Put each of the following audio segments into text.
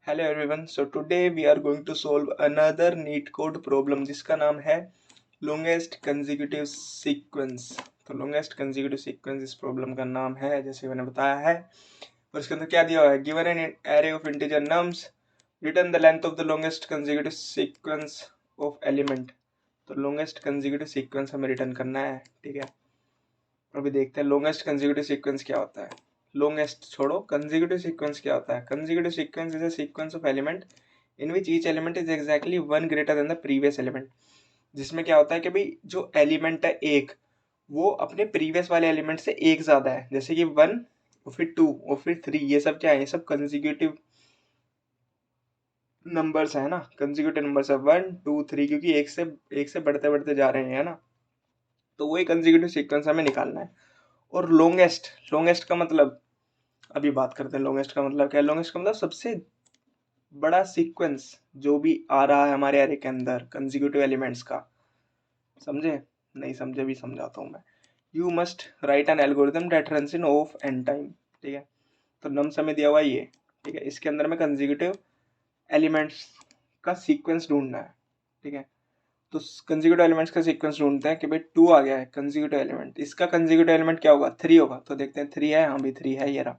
Hello everyone, so today we are going to solve another NeetCode problem जिसका नाम है longest consecutive sequence. तो longest consecutive sequence इस problem का नाम है, जैसे मैंने बताया है। और इसके अंदर क्या दिया हुआ है? Given an array of integer nums, return the length of the longest consecutive sequence of element. तो लॉन्गेस्ट कंसेक्यूटिव सीक्वेंस हमें रिटर्न करना है, ठीक है। अभी देखते हैं लॉन्गेस्ट कंसेक्यूटिव सीक्वेंस क्या होता है। लॉन्गेस्ट छोड़ो, कंसेक्यूटिव सीक्वेंस क्या होता है? Consecutive sequence is a sequence of element in which each element is exactly one greater than the previous element. जिसमें क्या होता है कि भाई जो एलिमेंट है एक, वो अपने प्रीवियस वाले एलिमेंट से एक ज्यादा है। जैसे कि 1 और फिर 2 और फिर 3, ये सब क्या है? ये सब कंसेक्यूटिव नंबर्स है ना, कंसेक्यूटिव नंबर्स है 1 2 3, क्योंकि एक से बढ़ते बढ़ते जा रहे हैं, है ना। तो वही कंसेक्यूटिव सीक्वेंस हमें निकालना है। और लॉन्गेस्ट, लॉन्गेस्ट का मतलब अभी बात करते हैं। लॉन्गेस्ट का मतलब क्या है? लॉन्गेस्ट का मतलब सबसे बड़ा सीक्वेंस जो भी आ रहा है हमारे एरे के अंदर कंसेक्यूटिव एलिमेंट्स का। समझे? नहीं समझे भी समझाता हूँ मैं। You must write an algorithm that runs in of n time, ठीक है। तो नम्स हमें दिया हुआ है ये, ठीक है। इसके अंदर में कंसेक्यूटिव एलिमेंट्स का सीक्वेंस ढूंढना है, ठीक है। तो कंसेक्यूटिव एलिमेंट्स का सीक्वेंस ढूंढते हैं कि भाई 2 आ गया है कंसेक्यूटिव एलिमेंट, इसका कंसेक्यूटिव एलिमेंट क्या होगा? 3 होगा। तो देखते हैं 3 है, हाँ भाई 3 है, ये रहा।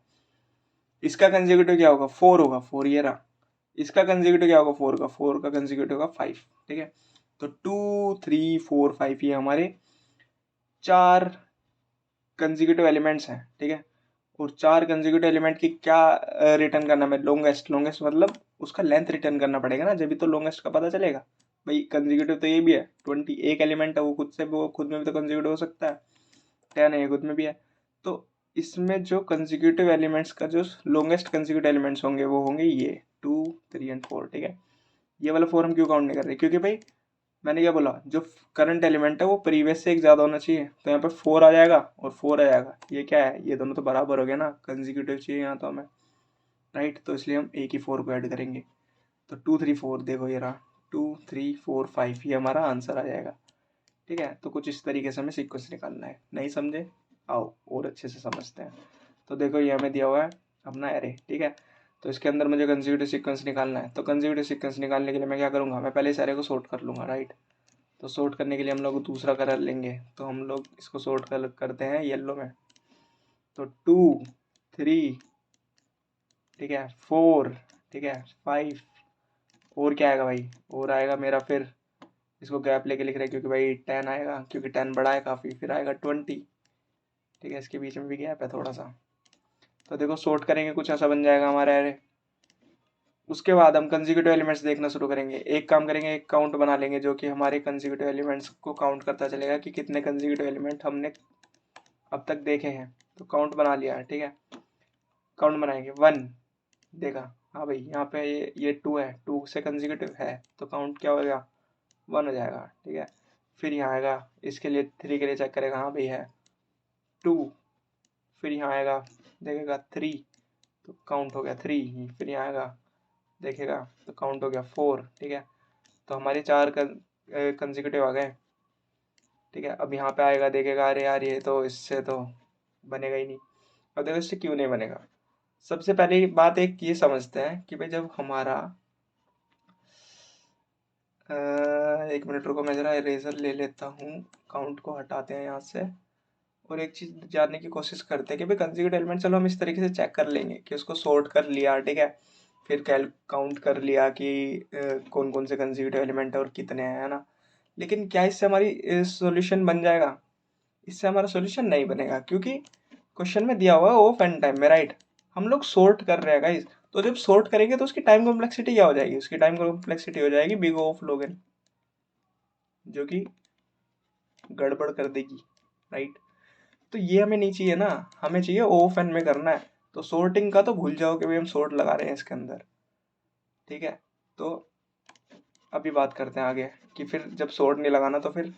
इसका कंसेक्यूटिव क्या होगा? 4 होगा, 4 ये रहा। इसका कंसेक्यूटिव क्या होगा? 4 का, 4 का कंसेक्यूटिव होगा 5, ठीक है। तो 2 3 4 5 ये हमारे 4 कंसेक्यूटिव एलिमेंट्स हैं, ठीक है। और 4 कंसेक्यूटिव एलिमेंट की क्या रिटर्न करना है? लॉन्गेस्ट, लॉन्गेस्ट मतलब उसका लेंथ रिटर्न करना पड़ेगा ना, जब भी तो लॉन्गेस्ट का पता चलेगा। भाई कंसेक्यूटिव तो ये भी है 20, एक एलिमेंट है वो खुद से, वो खुद में भी तो कंसेक्यूटिव हो सकता है, 10 है, ये खुद में भी है। तो इसमें जो कंसेक्यूटिव एलिमेंट्स का जो लॉन्गेस्ट कंसेक्यूटिव एलिमेंट्स होंगे वो होंगे ये 2 3 एंड 4, ठीक है। ये वाला 4 हम क्यों काउंट नहीं कर रहे? क्योंकि भाई मैंने क्या बोला, जो करंट एलिमेंट है वो प्रीवियस से एक ज़्यादा होना चाहिए। तो यहाँ पे 4 आ जाएगा और 4 आ जाएगा, ये क्या है? ये दोनों तो बराबर हो गया ना, कंसेक्यूटिव चाहिए यहाँ तो हमें, राइट। तो इसलिए हम एक ही 4 को ऐड करेंगे। तो 2 3 4 देखो ये रहा, 2 3 4 5 ये हमारा आंसर आ जाएगा, ठीक है। तो कुछ इस तरीके से हमें सीक्वेंस निकालना है। नहीं समझे? आओ और अच्छे से समझते हैं। तो देखो ये हमें दिया हुआ है अपना एरे, ठीक है। तो इसके अंदर मुझे कंसेक्यूटिव सीक्वेंस निकालना है। तो कंसेक्यूटिव सीक्वेंस निकालने के लिए मैं क्या करूँगा? मैं पहले इस एरे को सॉर्ट कर लूँगा, राइट। तो सॉर्ट करने के लिए हम लोग दूसरा कलर लेंगे। तो हम लोग इसको सॉर्ट करते हैं येलो में। तो 2 3, ठीक है, 4, ठीक है, 5, और क्या आएगा भाई? और आएगा मेरा, फिर इसको गैप लेके लिख रहे हैं क्योंकि भाई 10 आएगा, क्योंकि 10 बड़ा है काफ़ी। फिर आएगा 20, ठीक है, इसके बीच में भी गैप है थोड़ा सा। तो देखो सॉर्ट करेंगे कुछ ऐसा बन जाएगा हमारा एरे। उसके बाद हम कंसेक्यूटिव एलिमेंट्स देखना शुरू करेंगे। एक काम करेंगे, एक काउंट बना लेंगे जो कि हमारे कंसेक्यूटिव एलिमेंट्स को काउंट करता चलेगा कि कितने कंसेक्यूटिव एलिमेंट हमने अब तक देखे हैं। तो काउंट बना लिया है, ठीक है। काउंट बनाएंगे 1, देखा, हाँ भाई यहाँ पे ये 2 है, 2 से कंसेक्यूटिव है, तो काउंट क्या हो गया? 1 हो जाएगा, ठीक है। फिर यहाँ आएगा, इसके लिए 3 के लिए चेक करेगा, हाँ भाई है 2। फिर यहाँ आएगा, देखेगा 3, तो काउंट हो गया 3। फिर यहाँ आएगा, देखेगा, तो काउंट हो गया 4, ठीक है। तो हमारे 4 कंसेक्यूटिव आ गए, ठीक है। अब यहाँ पे आएगा, देखेगा, अरे यार ये तो इससे तो बनेगा ही नहीं। अब देखो इससे क्यों नहीं बनेगा। सबसे पहली बात एक ये समझते हैं कि भाई जब हमारा एक मिनट रुको, मैं जरा इरेजर ले लेता हूँ। काउंट को हटाते हैं यहाँ से। और एक चीज़ जानने की कोशिश करते हैं कि भाई कंसेक्यूटिव एलिमेंट, चलो हम इस तरीके से चेक कर लेंगे कि उसको सॉर्ट कर लिया, ठीक है। फिर कैल काउंट कर लिया कि कौन कौन से कंसेक्यूटिव एलिमेंट है और कितने हैं, है ना। लेकिन क्या इससे हमारी सॉल्यूशन बन जाएगा? इससे हमारा सॉल्यूशन नहीं बनेगा, क्योंकि क्वेश्चन में दिया हुआ है ऑफ एन टाइम में, राइट। हम लोग सॉर्ट कर रहे हैं गाइस। तो जब सॉर्ट करेंगे तो उसकी टाइम कॉम्प्लेक्सिटी क्या हो जाएगी? उसकी टाइम कॉम्प्लेक्सिटी हो जाएगी बिग ऑफ log n, जो कि गड़बड़ कर देगी, राइट। तो ये हमें नहीं चाहिए ना, हमें चाहिए ऑफ एन में करना है। तो सॉर्टिंग का तो भूल जाओ कि भाई हम सॉर्ट लगा रहे हैं इसके अंदर, ठीक है। तो अभी बात करते हैं आगे कि फिर जब सॉर्ट नहीं लगाना तो फिर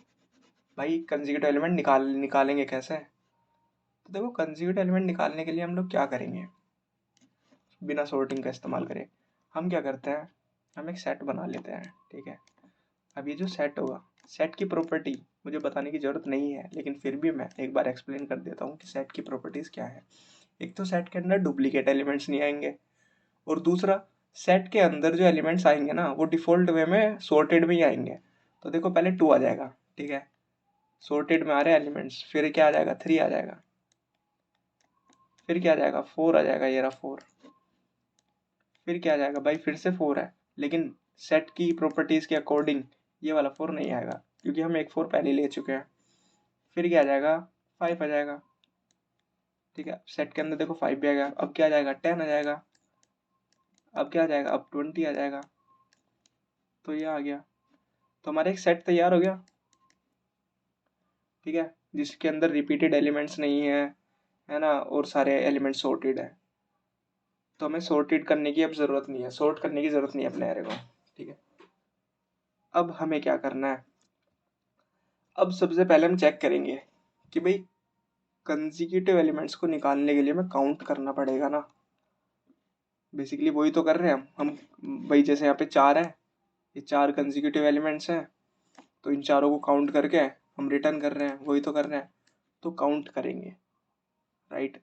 भाई कंसेक्यूटिव एलिमेंट निकालेंगे कैसे? तो देखो कंसेक्यूटिव एलिमेंट निकालने के लिए हम लोग क्या करेंगे बिना सॉर्टिंग का इस्तेमाल करें? हम क्या करते हैं, हम एक सेट बना लेते हैं, ठीक है। अब ये जो सेट होगा, सेट की प्रॉपर्टी मुझे बताने की ज़रूरत नहीं है, लेकिन फिर भी मैं एक बार एक्सप्लेन कर देता हूँ कि सेट की प्रॉपर्टीज़ क्या है। एक तो सेट के अंदर डुप्लीकेट एलिमेंट्स नहीं आएंगे, और दूसरा सेट के अंदर जो एलिमेंट्स आएंगे ना वो डिफ़ॉल्ट वे में सॉर्टेड में ही आएंगे। तो देखो पहले 2 आ जाएगा, ठीक है, सॉर्टेड में आ रहे हैं एलिमेंट्स, फिर क्या आ जाएगा 3 आ जाएगा, फिर क्या आ जाएगा 4 आ जाएगा, ये रहा 4, फिर क्या आ जाएगा भाई फिर से 4 है, लेकिन सेट की प्रॉपर्टीज़ के अकॉर्डिंग ये वाला 4 नहीं आएगा क्योंकि हम एक 4 पहले ले चुके हैं। फिर क्या आ जाएगा 5 आ जाएगा, ठीक है, सेट के अंदर देखो 5 भी आ गया। अब क्या आ जाएगा 10 आ जाएगा, अब क्या आ जाएगा अब 20 आ जाएगा। तो ये आ गया, तो हमारा एक सेट तैयार हो गया, ठीक है, जिसके अंदर रिपीटेड एलिमेंट्स नहीं है ना, और सारे एलिमेंट्स सॉर्टेड है। तो हमें सॉर्टेड करने की अब ज़रूरत नहीं है, सॉर्ट करने की ज़रूरत नहीं है अपने एरे को, ठीक है। अब हमें क्या करना है, अब सबसे पहले हम चेक करेंगे कि भाई कंसेक्यूटिव एलिमेंट्स को निकालने के लिए हमें काउंट करना पड़ेगा ना, बेसिकली वही तो कर रहे हैं हम भाई, जैसे यहाँ पे 4 है, ये 4 कंसेक्यूटिव एलिमेंट्स हैं, तो इन चारों को काउंट करके हम रिटर्न कर रहे हैं, वही तो कर रहे हैं, तो काउंट करेंगे, राइट।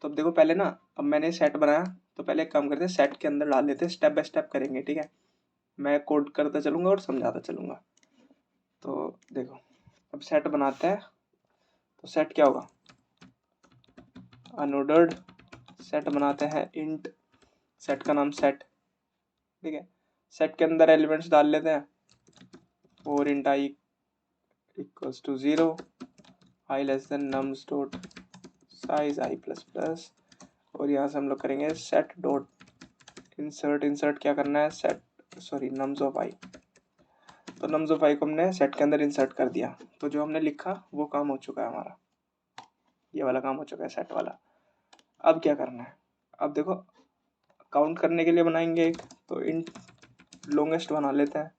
तो अब देखो पहले ना, अब मैंने सेट बनाया, तो पहले एक काम करते हैं, सेट के अंदर डाल लेते हैं, स्टेप बाय स्टेप करेंगे, ठीक है, मैं कोड करता चलूँगा और समझाता चलूँगा। तो देखो अब सेट बनाते हैं, तो सेट क्या होगा, अनऑर्डर्ड सेट बनाते हैं, इंट सेट का नाम सेट, ठीक है, सेट के अंदर एलिमेंट्स डाल लेते हैं, और int i equals to 0, i less than nums dot size i plus plus, और यहाँ से हम लोग करेंगे सेट डॉट इंसर्ट, इंसर्ट क्या करना है, सेट सॉरी नम्स ऑफ आई, तो नम्स ऑफ आई को हमने सेट के अंदर इंसर्ट कर दिया, तो जो हमने लिखा वो काम हो चुका है हमारा, ये वाला काम हो चुका है सेट वाला। अब क्या करना है, अब देखो काउंट करने के लिए बनाएंगे एक, तो इंट लॉन्गेस्ट बना लेते हैं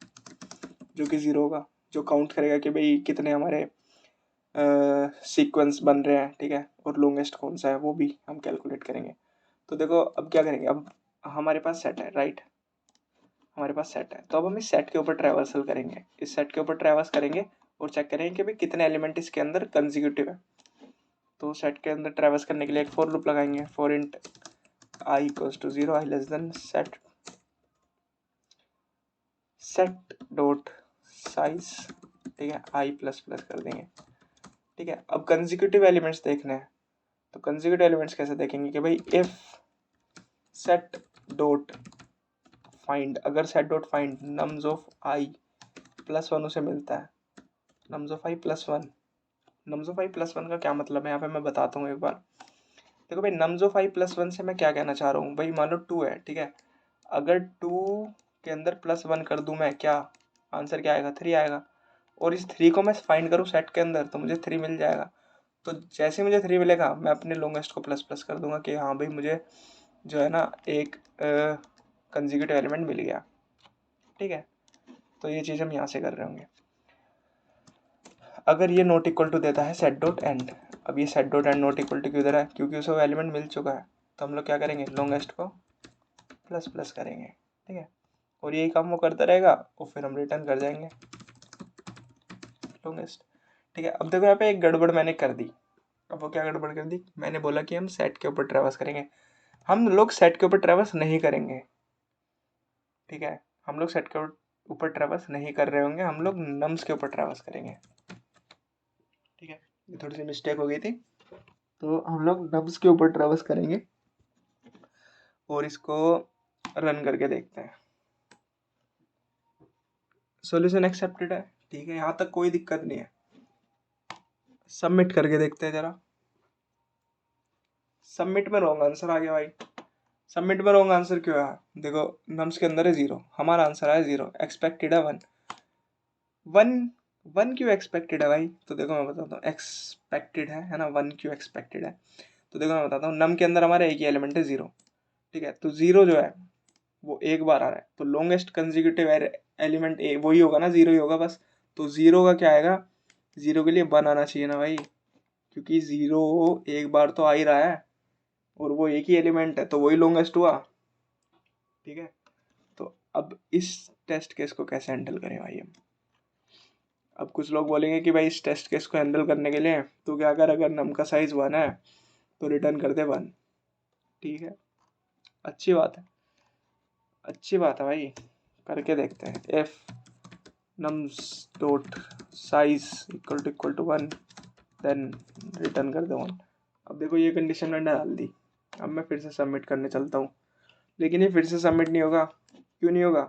जो कि 0 होगा, जो काउंट करेगा कि भाई कितने हमारे सीक्वेंस बन रहे हैं, ठीक है, और लॉन्गेस्ट कौन सा है वो भी हम कैलकुलेट करेंगे। तो देखो अब क्या करेंगे, अब हमारे पास सेट है, राइट, हमारे पास सेट है, तो अब हम इस सेट के ऊपर ट्रैवर्सल करेंगे, इस सेट के ऊपर ट्रैवर्स करेंगे और चेक करेंगे कि भाई कितने एलिमेंट इसके अंदर कंसेक्यूटिव है। तो सेट के अंदर ट्रैवर्स करने के लिए एक फॉर लूप लगाएंगे, for int i equals to 0, i less than set set dot size, ठीक है, आई प्लस प्लस कर देंगे, ठीक है। अब कंसेक्यूटिव एलिमेंट्स देखने हैं, तो कंसेक्यूटिव एलिमेंट्स कैसे देखेंगे कि भाई इफ सेट डॉट फाइंड, अगर set dot find nums of I plus 1 उसे मिलता है, nums of I plus 1, nums of I plus 1 का क्या मतलब है यहाँ पे मैं बताता हूँ एक बार। देखो भाई नम्स ऑफ आई प्लस 1 से मैं क्या कहना चाह रहा हूँ, भाई मान लो 2 है, ठीक है, अगर 2 के अंदर प्लस 1 कर दूँ मैं, क्या आंसर क्या आएगा 3 आएगा, और इस 3 को मैं फाइंड करूँ सेट के अंदर तो मुझे 3 मिल जाएगा। तो जैसे मुझे 3 मिलेगा मैं अपने लॉन्गेस्ट को प्लस प्लस कर दूंगा कि हाँ भाई मुझे जो है ना एक कंसेक्यूटिव एलिमेंट मिल गया, ठीक है। तो ये चीज़ हम यहाँ से कर रहे होंगे। अगर ये नॉट इक्वल टू देता है सेट डॉट एंड, अब ये set dot end not equal to क्यों दे रहा है, क्योंकि उसे वो एलिमेंट मिल चुका है, तो हम लोग क्या करेंगे लॉन्गेस्ट को प्लस प्लस करेंगे, ठीक है, और यही काम वो करता रहेगा और फिर हम रिटर्न कर जाएंगे लॉन्गेस्ट, ठीक है। अब देखो यहाँ पे एक गड़बड़ मैंने कर दी, अब वो क्या गड़बड़ कर दी, मैंने बोला कि हम सेट के ऊपर ट्रैवर्स करेंगे, हम लोग सेट के ऊपर ट्रैवर्स नहीं करेंगे, ठीक है, हम लोग सेट के ऊपर ट्रैवर्स नहीं कर रहे होंगे, हम लोग नम्स के ऊपर ट्रैवर्स करेंगे, ठीक है, ये थोड़ी सी मिस्टेक हो गई थी। तो हम लोग नम्स के ऊपर ट्रैवर्स करेंगे और इसको रन करके देखते हैं, सॉल्यूशन एक्सेप्टेड है, ठीक है, यहाँ तक कोई दिक्कत नहीं है। सबमिट करके देखते हैं जरा, सबमिट में रॉन्ग आंसर आ गया भाई। सबमिट में रॉन्ग आंसर क्यों आया, देखो नम्स के अंदर है 0, हमारा आंसर आया 0, एक्सपेक्टेड है 1, 1 क्यों एक्सपेक्टेड है भाई, तो देखो मैं बताता हूँ एक्सपेक्टेड है ना, 1 क्यों एक्सपेक्टेड है, तो देखो मैं बताता हूँ, नम के अंदर हमारा एक ही एलिमेंट है 0, ठीक है, तो 0 जो है वो एक बार आ रहा है, तो लॉन्गेस्ट कंसेक्यूटिव एलिमेंट वही होगा ना, 0 ही होगा बस, तो 0 का क्या आएगा, 0 के लिए 1 आना चाहिए ना भाई, क्योंकि 0 एक बार तो आ ही रहा है और वो एक ही एलिमेंट है, तो वही लॉन्गेस्ट हुआ, ठीक है। तो अब इस टेस्ट केस को कैसे हैंडल करें भाई हम, अब कुछ लोग बोलेंगे कि भाई इस टेस्ट केस को हैंडल करने के लिए तो क्या कर, अगर नम का साइज 1 है तो रिटर्न कर दे 1, ठीक है, अच्छी बात है। अच्छी बात है भाई, करके देखते हैं। If nums dot size equal to 1, then return कर दो 1। अब देखो ये कंडीशन मैंने डाल दी। अब मैं फिर से सबमिट करने चलता हूँ, लेकिन ये फिर से सबमिट नहीं होगा। क्यों नहीं होगा?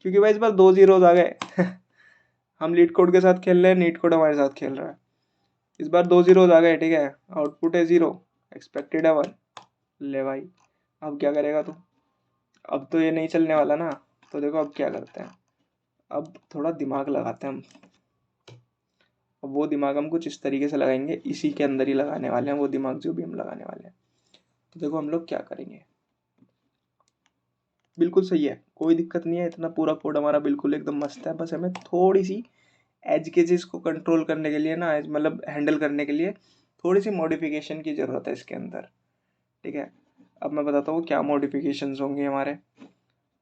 क्योंकि भाई इस बार 2 जीरोज आ गए। हम लीड कोड के साथ खेल रहे हैं, नीट कोड हमारे साथ खेल रहा है। इस बार 2 जीरोज आ गए, ठीक है। आउटपुट है 0, एक्सपेक्टेड है 1। ले भाई, अब क्या करेगा तू? अब तो ये नहीं चलने वाला ना। तो देखो अब क्या करते हैं, अब थोड़ा दिमाग लगाते हैं हम। अब वो दिमाग हम कुछ इस तरीके से लगाएंगे, इसी के अंदर ही लगाने वाले हैं वो दिमाग जो भी हम लगाने वाले हैं। तो देखो हम लोग क्या करेंगे, बिल्कुल सही है, कोई दिक्कत नहीं है, इतना पूरा कोड हमारा बिल्कुल एकदम मस्त है। बस हमें थोड़ी सी एज केसेस को कंट्रोल करने के लिए ना, मतलब हैंडल करने के लिए थोड़ी सी मॉडिफिकेशन की ज़रूरत है इसके अंदर, ठीक है। अब मैं बताता हूँ क्या मॉडिफिकेशंस होंगे हमारे।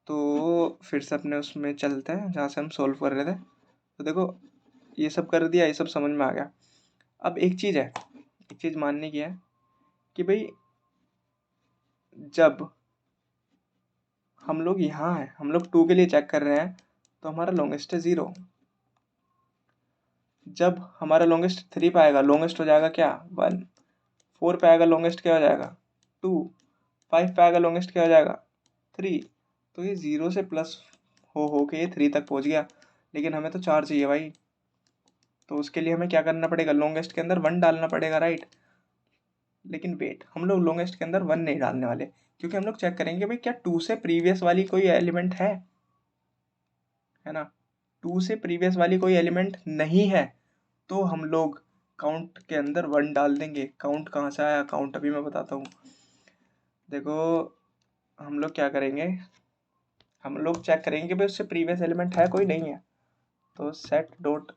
तो फिर से अपने उसमें चलते हैं जहाँ से हम सोल्व कर रहे थे। तो देखो ये सब कर दिया, ये सब समझ में आ गया। अब एक चीज़ है, एक चीज़ मानने की है कि भाई जब हम लोग यहाँ हैं, हम लोग 2 के लिए चेक कर रहे हैं, तो हमारा लॉन्गेस्ट है 0। जब हमारा लॉन्गेस्ट 3 पे आएगा, लॉन्गेस्ट हो जाएगा क्या 1। 4 पे आएगा, लॉन्गेस्ट क्या हो जाएगा 2। 5 पे आएगा, लॉन्गेस्ट क्या हो जाएगा 3। तो ये 0 से प्लस हो के ये 3 तक पहुँच गया, लेकिन हमें तो 4 चाहिए भाई। तो उसके लिए हमें क्या करना पड़ेगा, लॉन्गेस्ट के अंदर 1 डालना पड़ेगा, राइट। लेकिन वेट, हम लोग लॉन्गेस्ट के अंदर 1 नहीं डालने वाले, क्योंकि हम लोग चेक करेंगे भाई क्या 2 से प्रीवियस वाली कोई एलिमेंट है ना। 2 से प्रीवियस वाली कोई एलिमेंट नहीं है, तो हम लोग काउंट के अंदर 1 डाल देंगे। काउंट कहाँ से आया, काउंट अभी मैं बताता हूँ। देखो हम लोग क्या करेंगे, हम लोग चेक करेंगे कि भाई उससे प्रीवियस एलिमेंट है कोई, नहीं है। तो set dot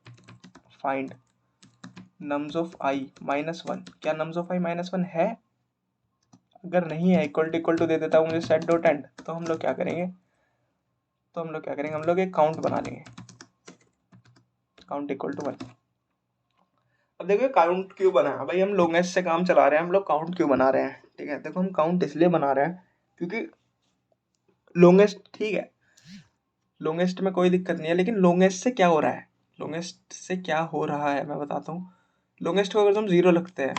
find nums of I -1। क्या नम्स ऑफ आई -1 है? अगर नहीं है, इक्वल टू दे देता हूँ मुझे सेट डॉट एंड। तो हम लोग क्या करेंगे, हम लोग एक काउंट बना लेंगे, काउंट इक्वल टू 1। अब देखो काउंट क्यों बनाया भाई, हम लॉन्गेस्ट से काम चला रहे हैं, हम लोग काउंट क्यों बना रहे हैं, ठीक है। देखो हम काउंट इसलिए बना रहे हैं क्योंकि लॉन्गेस्ट, ठीक है, लॉन्गेस्ट में कोई दिक्कत नहीं है, लेकिन लॉन्गेस्ट से क्या हो रहा है, लॉन्गेस्ट से क्या हो रहा है मैं बताता हूँ। लॉन्गेस्ट को अगर तुम 0 लगते हैं,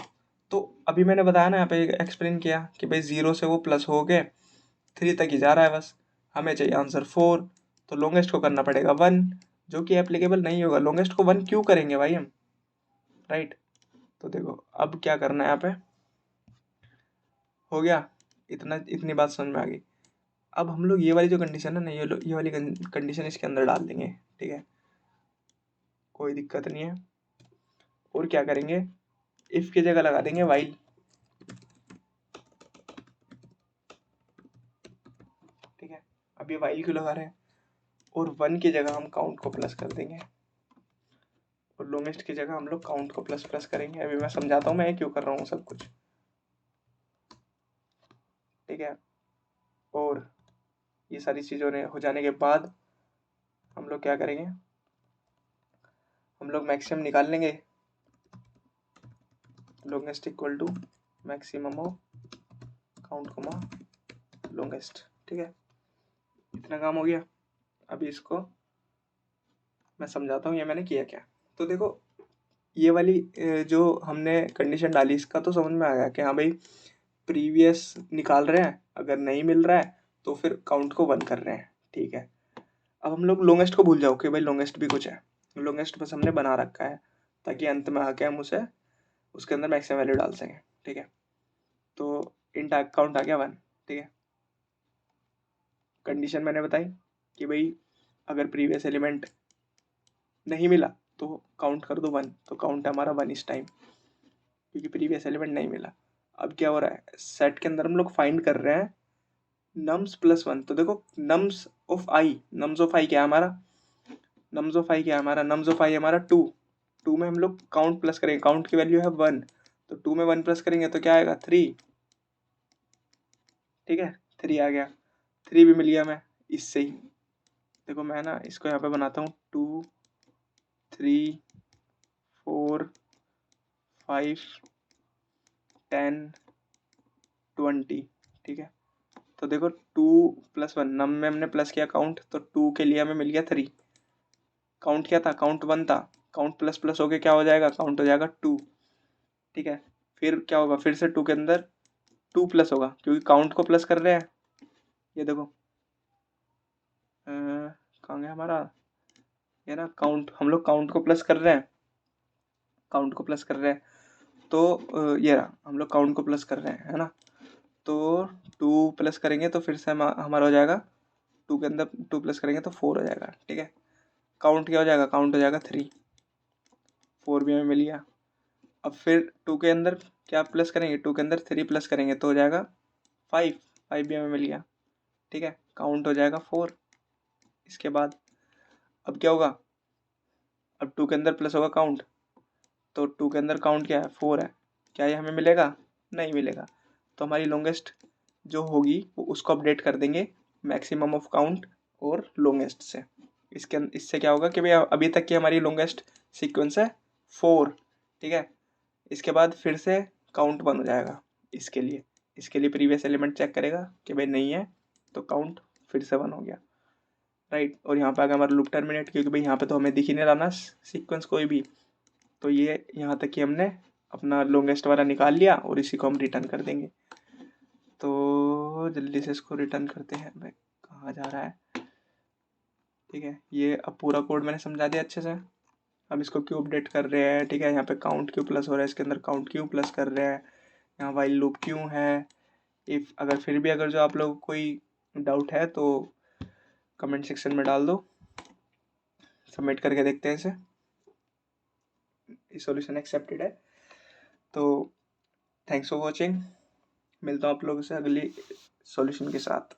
तो अभी मैंने बताया ना, यहाँ पे एक्सप्लेन किया कि भाई 0 से वो प्लस हो के 3 तक ही जा रहा है बस। हमें चाहिए आंसर 4, तो लॉन्गेस्ट को करना पड़ेगा 1, जो कि एप्लीकेबल नहीं होगा। लॉन्गेस्ट को 1 क्यों करेंगे भाई हम, राइट। तो देखो अब क्या करना है, यहाँ पे हो गया, इतनी बात समझ में आ गई। अब हम लोग ये वाली जो कंडीशन है ना, ये वाली कंडीशन इसके अंदर डाल देंगे, ठीक है, कोई दिक्कत नहीं है। और क्या करेंगे, इफ की जगह लगा देंगे वाइल, ठीक है। अब ये वाइल क्यों लगा रहे हैं, और 1 की जगह हम काउंट को प्लस कर देंगे, और लॉन्गेस्ट की जगह हम लोग काउंट को प्लस प्लस करेंगे। अभी मैं समझाता हूँ मैं क्यों कर रहा हूँ सब कुछ, ठीक है। और ये सारी चीज़ों ने हो जाने के बाद हम लोग क्या करेंगे, हम लोग मैक्सिमम निकाल लेंगे, longest equal to maximum of count comma longest, ठीक है। इतना काम हो गया। अभी इसको मैं समझाता हूँ ये मैंने किया क्या। तो देखो ये वाली जो हमने कंडीशन डाली, इसका तो समझ में आ गया कि हाँ भाई प्रीवियस निकाल रहे हैं, अगर नहीं मिल रहा है तो फिर काउंट को 1 कर रहे हैं, ठीक है। अब हम लोग लॉन्गेस्ट को भूल जाओ कि भाई लॉन्गेस्ट भी कुछ है, लॉन्गेस्ट बस हमने बना रखा है ताकि अंत में आके हम उसे उसके अंदर मैक्सिमम वैल्यू डाल सकें, ठीक है। तो इंट काउंट आ गया 1, ठीक है। कंडीशन मैंने बताई कि भाई अगर प्रीवियस एलिमेंट नहीं मिला तो काउंट कर दो 1, तो काउंट है हमारा 1 इस टाइम, क्योंकि प्रीवियस एलिमेंट नहीं मिला। अब क्या हो रहा है, सेट के अंदर हम लोग फाइंड कर रहे हैं नम्स +1। तो देखो नम्स ऑफ आई क्या है हमारा, नम्स ऑफ आई हमारा 2। 2 में हम लोग काउंट प्लस करेंगे, काउंट की वैल्यू है 1, तो 2 में 1 प्लस करेंगे तो क्या आएगा 3, ठीक है। 3 आ गया, 3 भी मिल गया मैं इससे ही। देखो मैं ना इसको यहाँ पे बनाता हूँ 2 3 4 5 10 20, ठीक है। तो देखो 2+1 नम में हमने प्लस किया काउंट, तो 2 के लिए हमें मिल गया 3। काउंट क्या था, काउंट 1 था, काउंट प्लस प्लस होके क्या हो जाएगा, काउंट हो जाएगा 2। ठीक है, फिर क्या होगा, फिर से 2 के अंदर 2 प्लस होगा क्योंकि काउंट को प्लस कर रहे हैं। ये देखो कहाँ गया हमारा, ये ना काउंट, हम लोग काउंट को प्लस कर रहे हैं, काउंट को प्लस कर रहे हैं। तो ये रहा, हम लोग काउंट को प्लस कर रहे हैं, है ना। तो 2 प्लस करेंगे तो फिर से हमारा हो जाएगा, 2 के अंदर 2 प्लस करेंगे तो 4 हो जाएगा। ठीक है, काउंट क्या हो जाएगा, काउंट हो जाएगा 3, 4 भी हमें मिल गया। अब फिर 2 के अंदर क्या प्लस करेंगे, 2 के अंदर 3 प्लस करेंगे तो हो जाएगा 5, 5 भी हमें मिल गया। ठीक है, काउंट हो जाएगा 4। इसके बाद अब क्या होगा, अब 2 के अंदर प्लस होगा काउंट, तो 2 के अंदर काउंट क्या है, 4 है, क्या ये हमें मिलेगा, नहीं मिलेगा। तो हमारी लॉन्गेस्ट जो होगी वो उसको अपडेट कर देंगे मैक्सिमम ऑफ काउंट और लॉन्गेस्ट से। इससे क्या होगा कि भाई अभी तक की हमारी लॉन्गेस्ट सीक्वेंस है 4। ठीक है, इसके बाद फिर से काउंट 1 हो जाएगा इसके लिए प्रीवियस एलिमेंट चेक करेगा कि भाई नहीं है, तो काउंट फिर से 1 हो गया। राइट, और यहाँ पे आ गया हमारा लूप टर्मिनेट, क्योंकि भाई यहाँ पे तो हमें दिख ही नहीं रहा ना सीक्वेंस कोई भी। तो ये यहाँ तक कि हमने अपना लॉन्गेस्ट वाला निकाल लिया और इसी को हम रिटर्न कर देंगे। तो जल्दी से इसको रिटर्न करते हैं, भाई कहाँ जा रहा है। ठीक है, ये अब पूरा कोड मैंने समझा दिया अच्छे से। हम इसको क्यों अपडेट कर रहे हैं, ठीक है, यहाँ पे काउंट क्यों प्लस हो रहा है, इसके अंदर काउंट क्यों प्लस कर रहे हैं, यहाँ वाइल लूप क्यों है। इफ़ अगर फिर भी अगर जो आप लोग कोई डाउट है तो कमेंट सेक्शन में डाल दो, सबमिट करके देखते हैं इसे। सॉल्यूशन एक्सेप्टेड है। तो थैंक्स फॉर वॉचिंग, मिलता हूँ आप लोगों से अगली सॉल्यूशन के साथ।